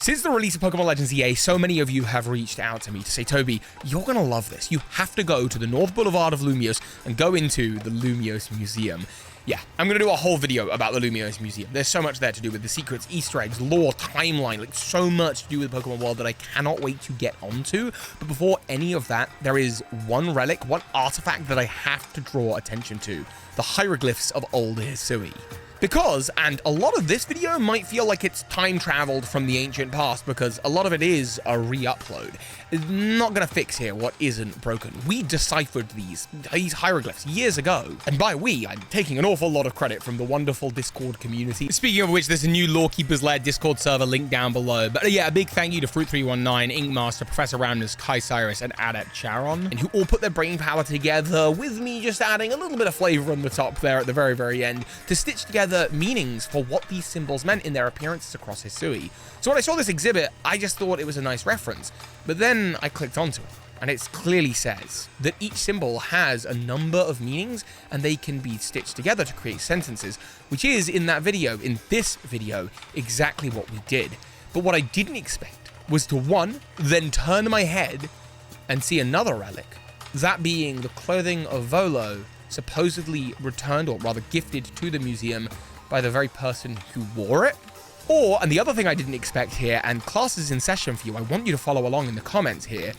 Since the release of Pokemon Legends EA, so many of you have reached out to me to say, Toby, you're going to love this. You have to go to the North Boulevard of Lumiose and go into the Lumiose Museum. Yeah, I'm going to do a whole video about the Lumiose Museum. There's so much there to do with the secrets, Easter eggs, lore, timeline, like so much to do with the Pokemon world that I cannot wait to get onto. But before any of that, there is one relic, one artifact that I have to draw attention to. The hieroglyphs of old Hisui. Because, and a lot of this video might feel like it's time traveled from the ancient past because a lot of it is a re-upload. Not gonna fix here what isn't broken. We deciphered these hieroglyphs years ago. And by we, I'm taking an awful lot of credit from the wonderful Discord community. Speaking of which, there's a new Lorekeepers Lair Discord server link down below. But yeah, a big thank you to Fruit319, Inkmaster, Professor Roundness, Kai Cyrus, and Adept Charon, and who all put their brain power together with me just adding a little bit of flavor on the top there at the very, very end to stitch together meanings for what these symbols meant in their appearances across Hisui. So when I saw this exhibit, I just thought it was a nice reference. But then I clicked onto it, and it clearly says that each symbol has a number of meanings, and they can be stitched together to create sentences, which is, in this video, exactly what we did. But what I didn't expect was to, one, then turn my head and see another relic, that being the clothing of Volo, supposedly returned, or rather gifted to the museum by the very person who wore it. Or, and the other thing I didn't expect here, and class is in session for you, I want you to follow along in the comments here,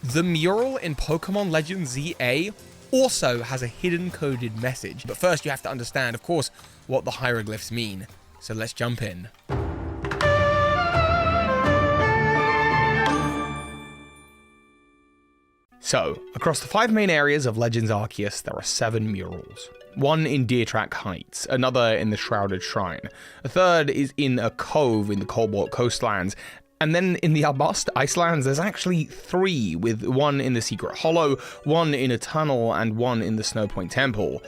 the mural in Pokemon Legends ZA also has a hidden coded message. But first you have to understand, of course, what the hieroglyphs mean. So let's jump in. So, across the 5 main areas of Legends Arceus, there are 7 murals. One in Deer Track Heights, another in the Shrouded Shrine, a third is in a cove in the Cobalt Coastlands, and then in the Arbust Icelands there's actually 3, with one in the Secret Hollow, one in a tunnel, and one in the Snowpoint Temple.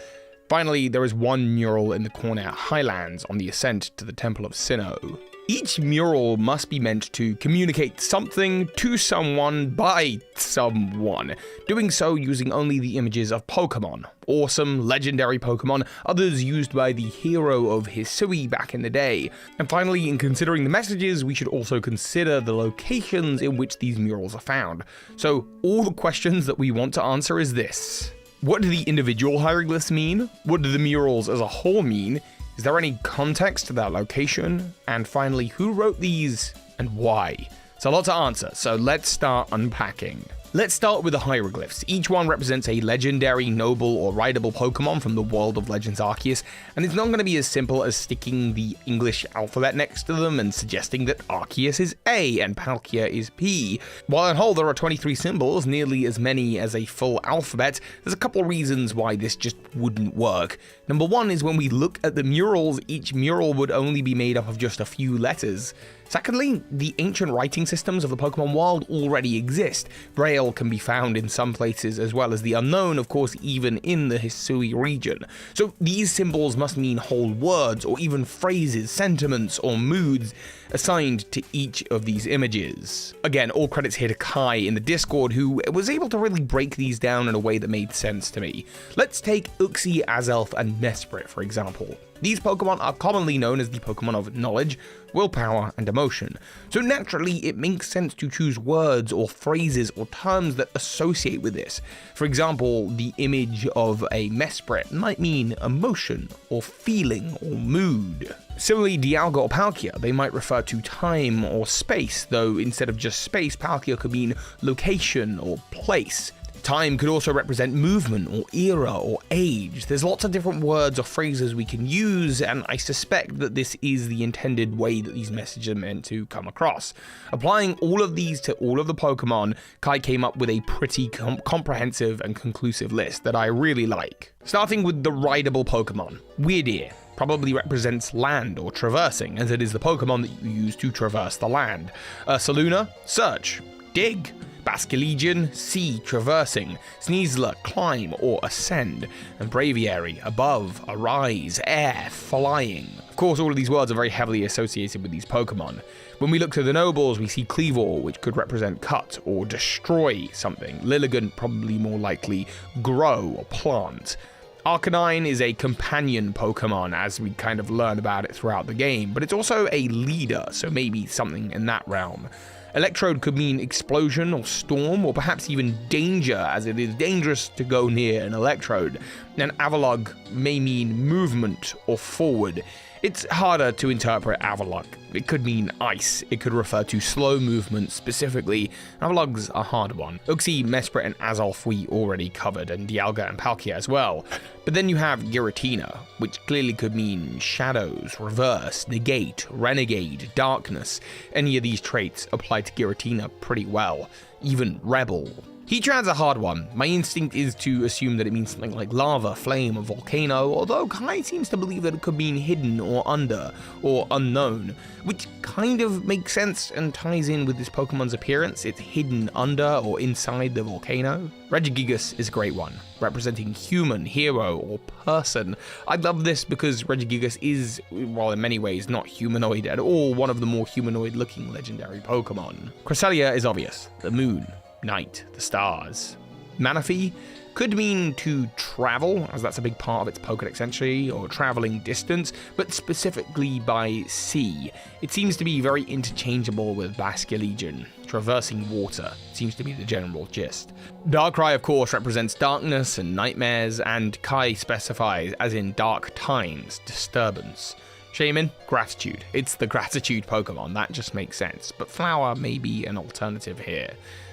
Finally, there is one mural in the Cornet Highlands on the ascent to the Temple of Sinnoh. Each mural must be meant to communicate something to someone by someone, doing so using only the images of Pokemon, awesome, legendary Pokemon, others used by the hero of Hisui back in the day. And finally, in considering the messages, we should also consider the locations in which these murals are found. So all the questions that we want to answer is this. What do the individual hieroglyphs mean? What do the murals as a whole mean? Is there any context to that location? And finally, who wrote these and why? It's a lot to answer, so let's start unpacking. Let's start with the hieroglyphs. Each one represents a legendary, noble, or rideable Pokemon from the world of Legends Arceus, and it's not going to be as simple as sticking the English alphabet next to them and suggesting that Arceus is A and Palkia is P. While on whole there are 23 symbols, nearly as many as a full alphabet, there's a couple reasons why this just wouldn't work. Number one is when we look at the murals, each mural would only be made up of just a few letters. Secondly, the ancient writing systems of the Pokemon world already exist. Braille can be found in some places, as well as the unknown, of course, even in the Hisui region. So these symbols must mean whole words, or even phrases, sentiments, or moods assigned to each of these images. Again, all credits here to Kai in the Discord, who was able to really break these down in a way that made sense to me. Let's take Uxie, Azelf, and Mesprit, for example. These Pokemon are commonly known as the Pokemon of knowledge, willpower, and emotion. So naturally, it makes sense to choose words or phrases or terms that associate with this. For example, the image of a Mesprit might mean emotion, or feeling, or mood. Similarly, Dialga or Palkia, they might refer to time or space, though instead of just space, Palkia could mean location or place. Time could also represent movement or era or age. There's lots of different words or phrases we can use, and I suspect that this is the intended way that these messages are meant to come across. Applying all of these to all of the Pokemon, Kai came up with a pretty comprehensive and conclusive list that I really like. Starting with the rideable Pokemon. Weirdeer probably represents land or traversing, as it is the Pokemon that you use to traverse the land. Ursaluna, search. Dig, Basculegion, sea, traversing, Sneasler, climb or ascend, and Braviary, above, arise, air, flying. Of course, all of these words are very heavily associated with these Pokemon. When we look to the nobles, we see Cleavor, which could represent cut or destroy something. Lilligant, probably more likely grow or plant. Arcanine is a companion Pokemon, as we kind of learn about it throughout the game, but it's also a leader, so maybe something in that realm. Electrode could mean explosion or storm, or perhaps even danger, as it is dangerous to go near an Electrode. And Avalugg may mean movement or forward. It's harder to interpret Avalugg. It could mean ice. It could refer to slow movement specifically. Avalugg's a hard one. Uxie, Mesprit, and Azalf we already covered, and Dialga and Palkia as well. But then you have Giratina, which clearly could mean shadows, reverse, negate, renegade, darkness. Any of these traits apply to Giratina pretty well. Even rebel. Heatran's a hard one. My instinct is to assume that it means something like lava, flame, or volcano, although Kai seems to believe that it could mean hidden or under, or unknown, which kind of makes sense and ties in with this Pokemon's appearance. It's hidden under or inside the volcano. Regigigas is a great one, representing human, hero, or person. I love this because Regigigas is, while in many ways not humanoid at all, one of the more humanoid-looking legendary Pokemon. Cresselia is obvious, the moon. Night, the stars. Manaphy could mean to travel, as that's a big part of its Pokedex entry, or traveling distance, but specifically by sea. It seems to be very interchangeable with Basculegion. Traversing water seems to be the general gist. Darkrai, of course, represents darkness and nightmares, and Kai specifies as in dark times, disturbance. Shaman, gratitude. It's the gratitude Pokemon, that just makes sense, but Flower may be an alternative here.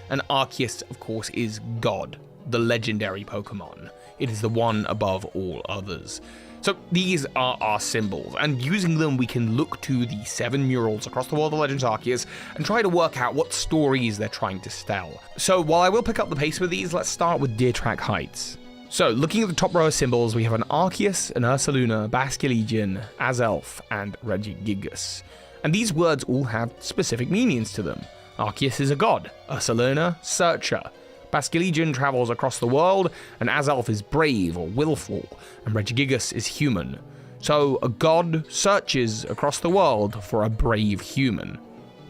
And Arceus, of course, is God, the legendary Pokemon. It is the one above all others. So these are our symbols, and using them we can look to the 7 murals across the world of Legends Arceus and try to work out what stories they're trying to tell. So while I will pick up the pace with these, let's start with Deer Track Heights. So, looking at the top row of symbols, we have an Arceus, an Ursaluna, Basculegion, Azelf, and Regigigas. And these words all have specific meanings to them. Arceus is a god, Ursaluna, searcher. Basculegion travels across the world, and Azelf is brave or willful, and Regigigas is human. So, a god searches across the world for a brave human.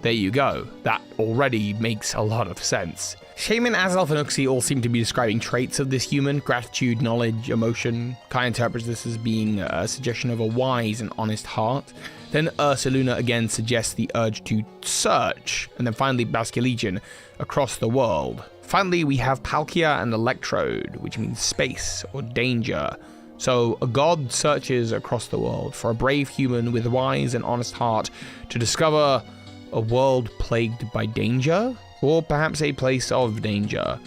There you go, that already makes a lot of sense. Shaman, Azelf, and Uxie all seem to be describing traits of this human: gratitude, knowledge, emotion. Kai interprets this as being a suggestion of a wise and honest heart. Then Ursaluna again suggests the urge to search. And then finally Basculegion, across the world. Finally we have Palkia and Electrode, which means space or danger. So a god searches across the world for a brave human with a wise and honest heart to discover a world plagued by danger? Or perhaps a place of danger.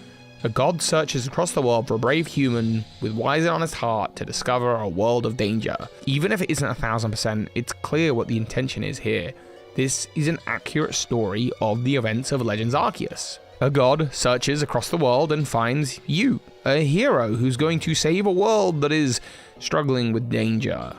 A god searches across the world for a brave human with wise and honest heart to discover a world of danger. Even if it isn't 1000%, it's clear what the intention is here. This is an accurate story of the events of Legends Arceus. A god searches across the world and finds you, a hero who's going to save a world that is struggling with danger.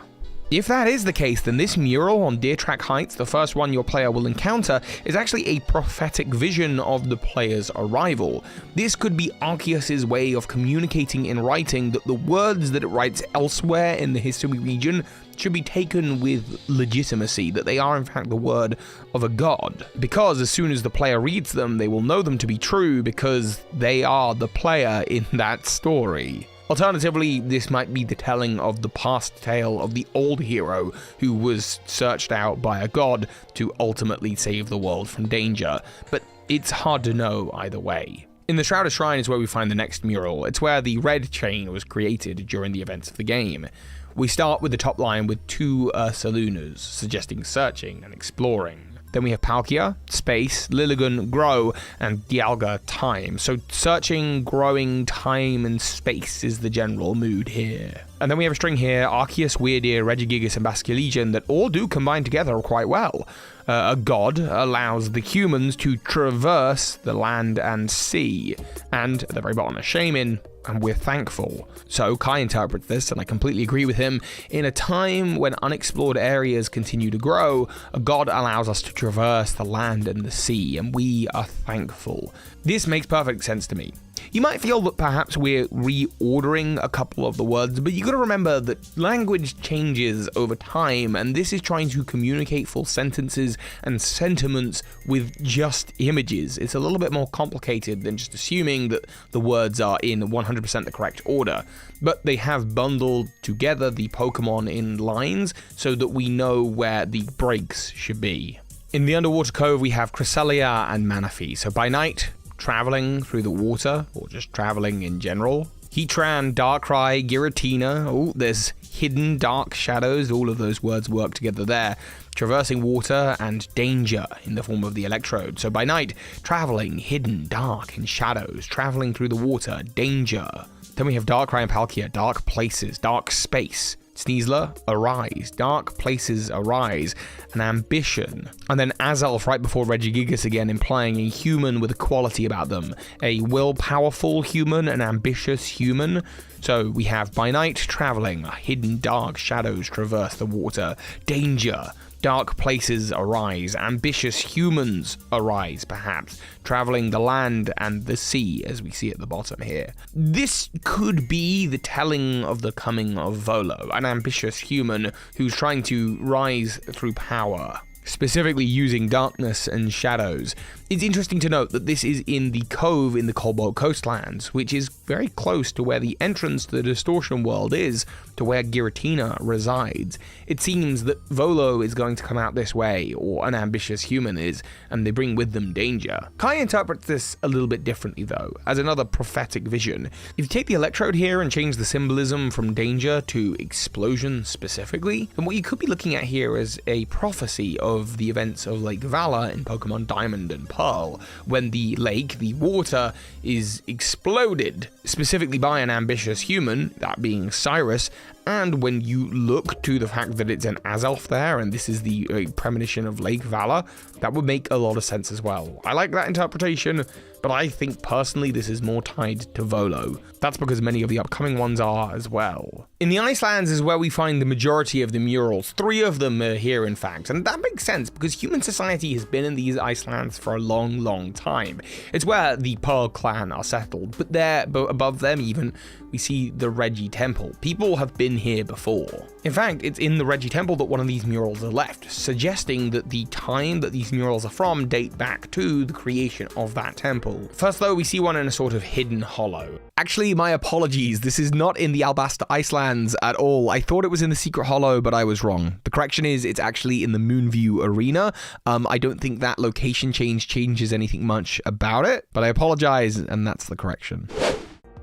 If that is the case, then this mural on Deer Track Heights, the first one your player will encounter, is actually a prophetic vision of the player's arrival. This could be Arceus' way of communicating in writing that the words that it writes elsewhere in the Hisui region should be taken with legitimacy, that they are in fact the word of a god. Because as soon as the player reads them, they will know them to be true because they are the player in that story. Alternatively, this might be the telling of the past tale of the old hero who was searched out by a god to ultimately save the world from danger, but it's hard to know either way. In the Shrouded Shrine is where we find the next mural. It's where the red chain was created during the events of the game. We start with the top line with 2 Ursalunas, suggesting searching and exploring. Then we have Palkia, space, Lilligant, grow, and Dialga, time. So searching, growing, time, and space is the general mood here. And then we have a string here: Arceus, Weirdeer, Regigigas, and Basculegion, that all do combine together quite well. A god allows the humans to traverse the land and sea. And at the very bottom, a shaman, and we're thankful. So Kai interprets this, and I completely agree with him. In a time when unexplored areas continue to grow, a god allows us to traverse the land and the sea, and we are thankful. This makes perfect sense to me. You might feel that perhaps we're reordering a couple of the words, but you gotta remember that language changes over time, and this is trying to communicate full sentences and sentiments with just images. It's a little bit more complicated than just assuming that the words are in 100% the correct order, but they have bundled together the Pokemon in lines so that we know where the breaks should be. In the Underwater Cove, we have Cresselia and Manaphy. So by night, traveling through the water, or just traveling in general. Heatran, Darkrai, Giratina. Oh, there's hidden dark shadows. All of those words work together there. Traversing water and danger in the form of the Electrode. So by night, traveling, hidden, dark, in shadows. Traveling through the water, danger. Then we have Darkrai and Palkia, dark places, dark space. Sneasler, arise. Dark places, arise. An ambition. And then Azelf right before Regigigas again, implying a human with a quality about them. A will-powerful human, an ambitious human. So we have by night, traveling, hidden dark shadows traverse the water. Danger. Dark places arise, ambitious humans arise, perhaps, traveling the land and the sea, as we see at the bottom here. This could be the telling of the coming of Volo, an ambitious human who's trying to rise through power, specifically using darkness and shadows. It's interesting to note that this is in the cove in the Cobalt Coastlands, which is very close to where the entrance to the Distortion World is, to where Giratina resides. It seems that Volo is going to come out this way, or an ambitious human is, and they bring with them danger. Kai interprets this a little bit differently though, as another prophetic vision. If you take the Electrode here and change the symbolism from danger to explosion specifically, then what you could be looking at here is a prophecy of the events of Lake Vala in Pokemon Diamond and Pearl, when the lake, the water, is exploded, specifically by an ambitious human, that being Cyrus, and when you look to the fact that it's an Azelf there, and this is the premonition of Lake Vala, that would make a lot of sense as well. I like that interpretation, but I think personally this is more tied to Volo. That's because many of the upcoming ones are as well. In the Icelands is where we find the majority of the murals. 3 of them are here in fact, and that makes sense because human society has been in these Icelands for a long time. It's where the Pearl clan are settled, but there, above them even, we see the Regi Temple. People have been here before. In fact, it's in the Regi Temple that one of these murals are left, suggesting that the time that these murals are from date back to the creation of that temple. First though, we see one in a sort of hidden hollow. Actually, my apologies, this is not in the Alabasta Icelands at all. I thought it was in the Secret Hollow, but I was wrong. The correction is it's actually in the Moonview Arena. I don't think that location change changes anything much about it, but I apologize, and that's the correction.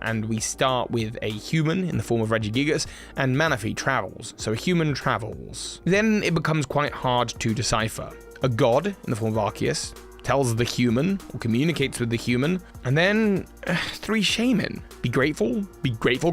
And we start with a human in the form of Regigigas, and Manaphy travels, so a human travels. Then it becomes quite hard to decipher. A god in the form of Arceus tells the human, or communicates with the human, and then 3 shaman. Be grateful, be grateful,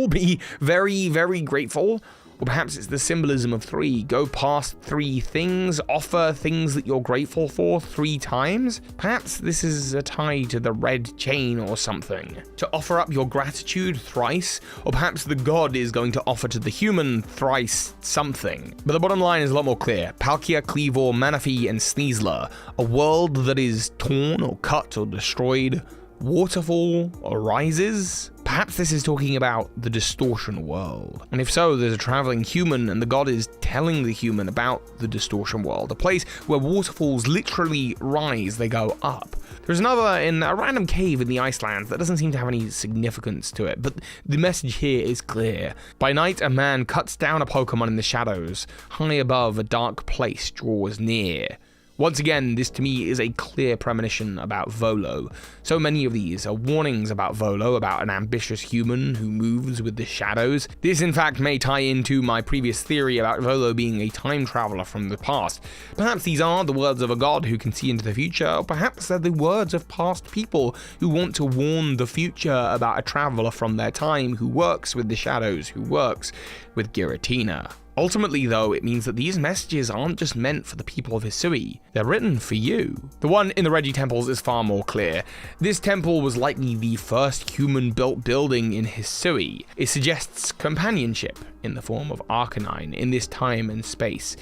be very grateful. Or perhaps it's the symbolism of 3. Go past 3 things, offer things that you're grateful for 3 times. Perhaps this is a tie to the red chain or something. To offer up your gratitude thrice, or perhaps the god is going to offer to the human thrice something. But the bottom line is a lot more clear. Palkia, Kleavor, Manaphy, and Sneasler. A world that is torn or cut or destroyed. Waterfall arises? Perhaps this is talking about the Distortion World. And if so, there's a traveling human and the god is telling the human about the Distortion World, a place where waterfalls literally rise, they go up. There's another in a random cave in the Icelands that doesn't seem to have any significance to it, but the message here is clear. By night, a man cuts down a Pokemon in the shadows. High above, a dark place draws near. Once again, this to me is a clear premonition about Volo. So many of these are warnings about Volo, about an ambitious human who moves with the shadows. This in fact may tie into my previous theory about Volo being a time traveler from the past. Perhaps these are the words of a god who can see into the future, or perhaps they're the words of past people who want to warn the future about a traveler from their time who works with the shadows, who works with Giratina. Ultimately though, it means that these messages aren't just meant for the people of Hisui, they're written for you. The one in the Regi Temples is far more clear. This temple was likely the first human-built building in Hisui. It suggests companionship in the form of Arcanine in this time and space.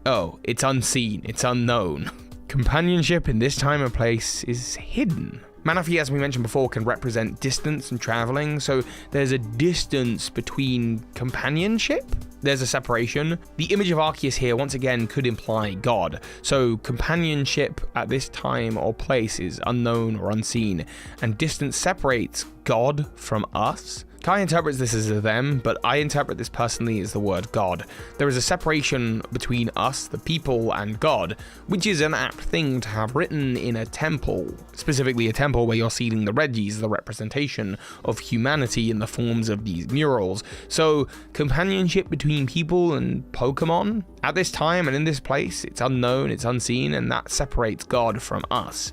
Oh, it's unseen, it's unknown. Companionship in this time and place is hidden. Manaphy, as we mentioned before, can represent distance and traveling, so there's a distance between companionship. There's a separation. The image of Arceus here, once again, could imply God. So companionship at this time or place is unknown or unseen, and distance separates God from us. Kai interprets this as a them, but I interpret this personally as the word God. There is a separation between us, the people, and God, which is an apt thing to have written in a temple, specifically a temple where you're seeing the Regis, the representation of humanity in the forms of these murals. So companionship between people and Pokemon, at this time and in this place, it's unknown, it's unseen, and that separates God from us.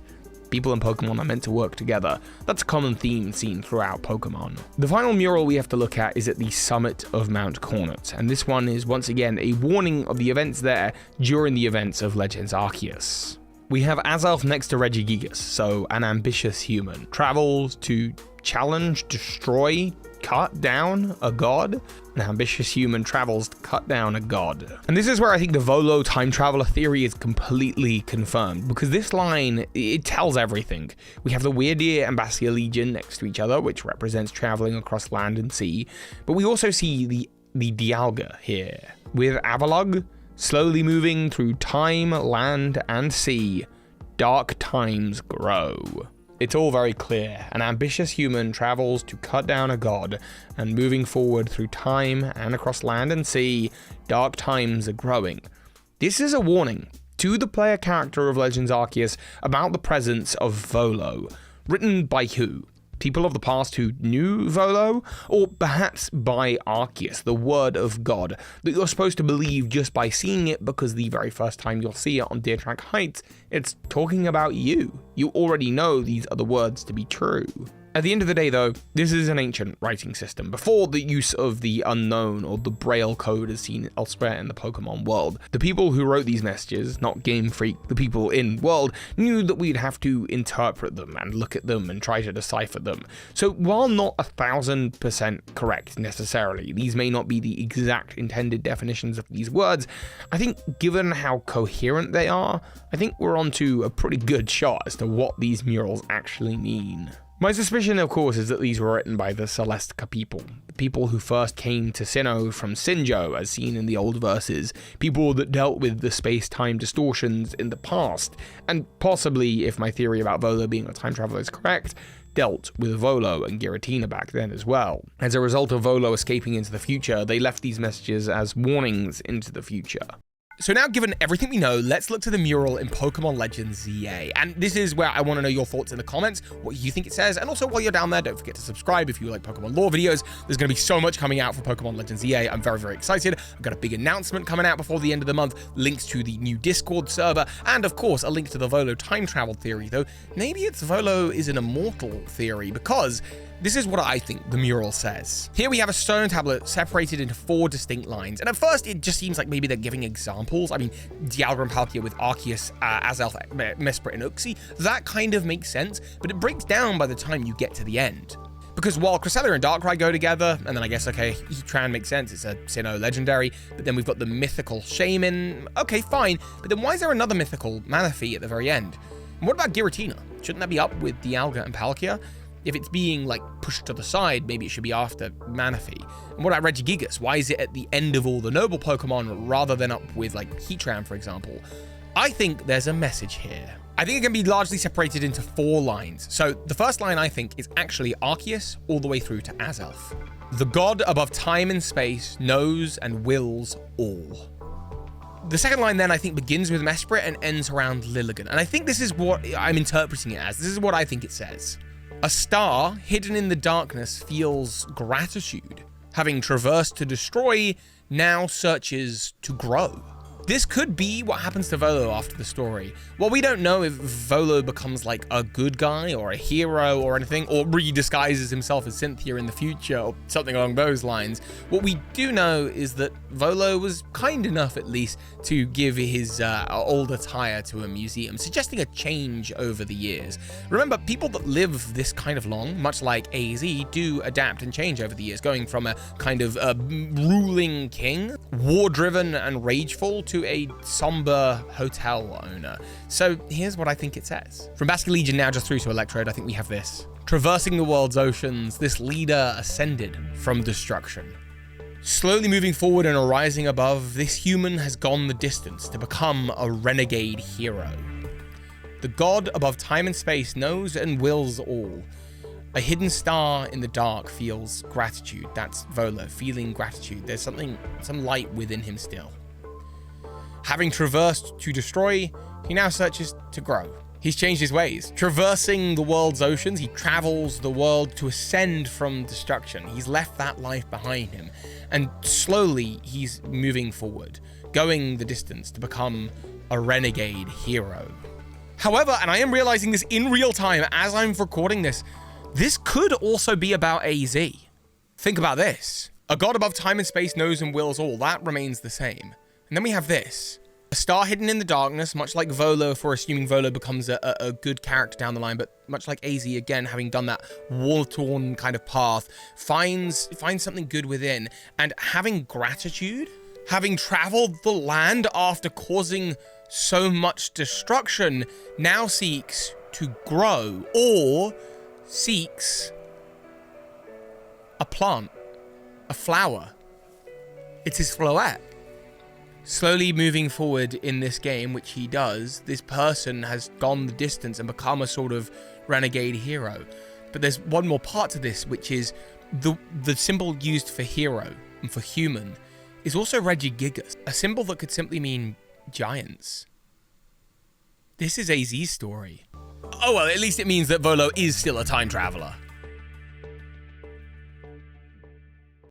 People and Pokemon are meant to work together. That's a common theme seen throughout Pokemon. The final mural we have to look at is at the summit of Mount Cornet, and this one is once again a warning of the events there during the events of Legends Arceus. We have Azelf next to Regigigas, so an ambitious human, travels to challenge, destroy, cut down a god. An ambitious human travels to cut down a god. And this is where I think the Volo time traveler theory is completely confirmed, because this line, it tells everything. We have the Weirdeer and Bastia Legion next to each other, which represents traveling across land and sea, but we also see the Dialga here, with Avalugg slowly moving through time, land, and sea. Dark times grow. It's all very clear. An ambitious human travels to cut down a god, and moving forward through time and across land and sea, dark times are growing. This is a warning to the player character of Legends Arceus about the presence of Volo. Written by who? People of the past who knew Volo? Or perhaps by Arceus, the word of God, that you're supposed to believe just by seeing it, because the very first time you'll see it on Deer Track Heights, it's talking about you. You already know these other words to be true. At the end of the day, though, this is an ancient writing system, before the use of the unknown or the Braille code as seen elsewhere in the Pokemon world. The people who wrote these messages, not Game Freak, the people in world, knew that we'd have to interpret them and look at them and try to decipher them. So while not 1000% correct necessarily, these may not be the exact intended definitions of these words, I think given how coherent they are, I think we're onto a pretty good shot as to what these murals actually mean. My suspicion, of course, is that these were written by the Celestica people, the people who first came to Sinnoh from Sinjoh, as seen in the old verses, people that dealt with the space-time distortions in the past, and possibly, if my theory about Volo being a time traveler is correct, dealt with Volo and Giratina back then as well. As a result of Volo escaping into the future, they left these messages as warnings into the future. So now, given everything we know, let's look to the mural in Pokemon Legends ZA. And this is where I want to know your thoughts in the comments, what you think it says. And also, while you're down there, don't forget to subscribe if you like Pokemon lore videos. There's going to be so much coming out for Pokemon Legends ZA. I'm very, very excited. I've got a big announcement coming out before the end of the month, links to the new Discord server, and of course, a link to the Volo time travel theory, though maybe it's Volo is an immortal theory, because this is what I think the mural says. Here we have a stone tablet separated into 4 distinct lines, and at first it just seems like maybe they're giving examples. I mean, Dialga and Palkia with Arceus, Azelf, Mesprit, and Uxie, that kind of makes sense, but it breaks down by the time you get to the end. Because while Cresselia and Darkrai go together, and then I guess, okay, Heatran makes sense, it's a Sinnoh legendary, but then we've got the mythical Shaman, okay, fine, but then why is there another mythical Manaphy at the very end? And what about Giratina? Shouldn't that be up with Dialga and Palkia? If it's being, like, pushed to the side, maybe it should be after Manaphy. And what about Regigigas? Why is it at the end of all the noble Pokemon rather than up with, like, Heatran, for example? I think there's a message here. I think it can be largely separated into 4 lines. So the first line, I think, is actually Arceus all the way through to Azelf. The god above time and space knows and wills all. The second line then, I think, begins with Mesprit and ends around Lilligant. And I think this is what I'm interpreting it as. This is what I think it says. A star hidden in the darkness feels gratitude. Having traversed to destroy, now searches to grow. This could be what happens to Volo after the story. Well, we don't know if Volo becomes like a good guy or a hero or anything, or redisguises himself as Cynthia in the future or something along those lines. What we do know is that Volo was kind enough, at least, to give his old attire to a museum, suggesting a change over the years. Remember, people that live this kind of long, much like AZ, do adapt and change over the years, going from a kind of ruling king, war-driven and rageful, to a somber hotel owner. So here's what I think it says. From Basket Legion now just through to Electrode, I think we have this. Traversing the world's oceans, this leader ascended from destruction. Slowly moving forward and arising above, this human has gone the distance to become a renegade hero. The god above time and space knows and wills all. A hidden star in the dark feels gratitude. That's Volo, feeling gratitude. There's some light within him still. Having traversed to destroy, he now searches to grow. He's changed his ways. Traversing the world's oceans, he travels the world to ascend from destruction. He's left that life behind him. And slowly, he's moving forward, going the distance to become a renegade hero. However, and I am realizing this in real time as I'm recording this could also be about AZ. Think about this. A god above time and space knows and wills all. That remains the same. And then we have this. A star hidden in the darkness, much like Volo, if we're assuming Volo becomes a good character down the line, but much like AZ, again, having done that war-torn kind of path, finds something good within. And having gratitude, having traveled the land after causing so much destruction, now seeks to grow, or seeks a plant, a flower. It's his floette. Slowly moving forward in this game, which he does, this person has gone the distance and become a sort of renegade hero. But there's one more part to this, which is the symbol used for hero and for human is also Regigigas, a symbol that could simply mean giants. This is AZ's story. Oh well, at least it means that Volo is still a time traveler.